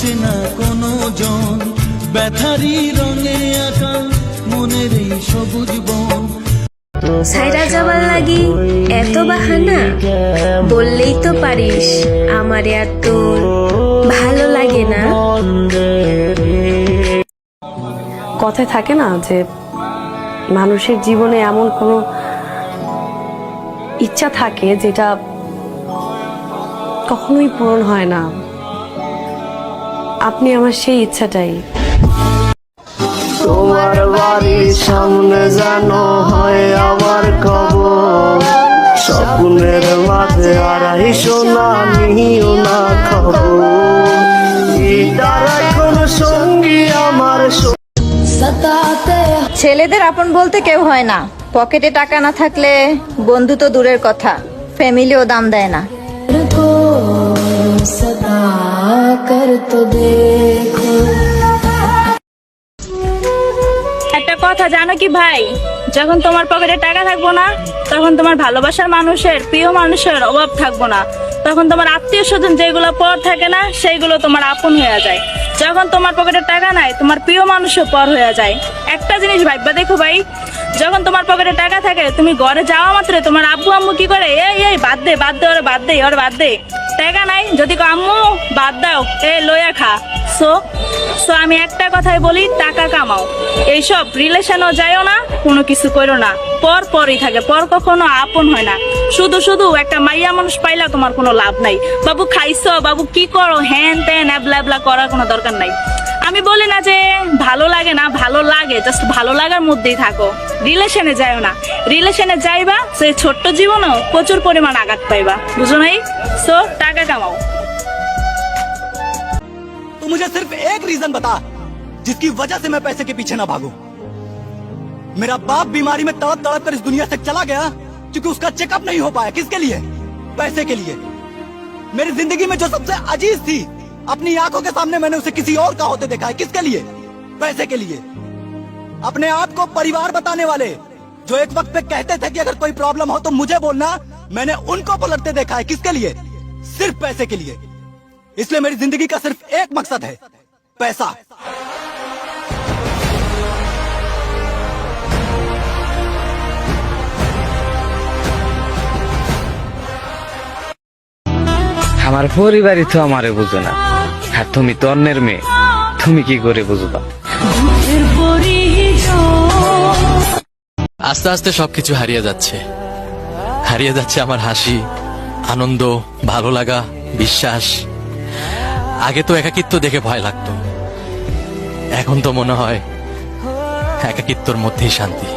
বোঝে না কোনো জন, ব্যথারি রঙে আঁকা মনের এই সবুজ বন। সাইরা যাবার লাগি এত বাহানা, বললেই তো পারিস আমারে আর তোর ভালো লাগে না। কথায় থাকে না যে মানুষের জীবনে এমন কোনো ইচ্ছা থাকে যেটা কখনোই পূরণ হয় না। আপনি আমার সেই ইচ্ছাটাই। তোমার বাড়ির সামনে যেন হয় আমার কবর, স্বপ্নের মাঝে আড়াই সোনা নিও না খবর, তার এখন সঙ্গী আমার। ছেলেদের আপন বলতে কেউ হয় না, পকেটে টাকা না থাকলে বন্ধু তো দূরের কথা, ফ্যামিলিও দাম দেয় না। একটা কথা জানো কি ভাই, যখন তোমার পকেটে টাকা থাকবো না, তখন তোমার ভালোবাসার মানুষের, প্রিয় মানুষের অভাব থাকবো না। তখন তোমার আত্মীয় স্বজন যেগুলো পর থাকে না, সেইগুলো তোমার আপন হয়ে যায়। যখন তোমার পকেটে টাকা নাই, তোমার প্রিয় মানুষও পর হয়ে যায়। একটা জিনিস ভাববা দেখো ভাই, যখন তোমার পকেটে টাকা থাকে, তুমি ঘরে যাওয়া মাত্র তোমার আব্বু আম্মু কি করে, এই বাদ দে ওরে বাদ দে ওরে বাদ দে। টাকা নাই, যদি আম্মু বাদ দাও, লইয়া খা। সো আমি একটা কথাই বলি, টাকা কামাও, এইসব রিলেশনও যাইও না, কোনো কিছু করো না। পরই থাকে, পর কখনো আপন হয় না। শুধু একটা মাইয়া মানুষ পাইলা তোমার কোনো লাভ নাই। বাবু খাইছো, বাবু কি করো, হ্যান ত্যান এবলা করার কোনো দরকার নাই। আমি বলি না যে ভালো লাগে না, ভালো লাগে, জাস্ট ভালো লাগার মধ্যেই থাকো, রিলেশনে যাইও না। রিলেশনে যাইবা, সেই ছোট্ট জীবনেও প্রচুর পরিমাণ আঘাত পাইবা, বুঝো নাই? সো টাকা কামাও। तो मुझे सिर्फ एक रीजन बता जिसकी वजह से मैं पैसे के पीछे ना भागूं। मेरा बाप बीमारी में तड़प तड़प कर इस दुनिया से चला गया क्योंकि उसका चेकअप नहीं हो पाया। किसके लिए? पैसे के लिए। मेरी जिंदगी में जो सबसे अजीज थी, अपनी आंखों के सामने मैंने उसे किसी और का होते देखा है। किसके लिए? पैसे के लिए। अपने आप को परिवार बताने वाले जो एक वक्त पे कहते थे कि अगर कोई प्रॉब्लम हो तो मुझे बोलना, मैंने उनको पलटते देखा है। किसके लिए? सिर्फ पैसे के लिए। इसलिए मेरी जिंदगी का सिर्फ एक मकसद है, पैसा। আমার পরিবারই তো আমারে বুঝে না, আর তুমি তো অন্যের মেয়ে, তুমি কি করে বুঝবা? আস্তে আস্তে সবকিছু হারিয়ে যাচ্ছে আমার হাসি, আনন্দ, ভালো লাগা, বিশ্বাস। আগে তো একাকিত্ব দেখে ভয় লাগতো, এখন তো মনে হয় একাকিত্বর মধ্যেই শান্তি।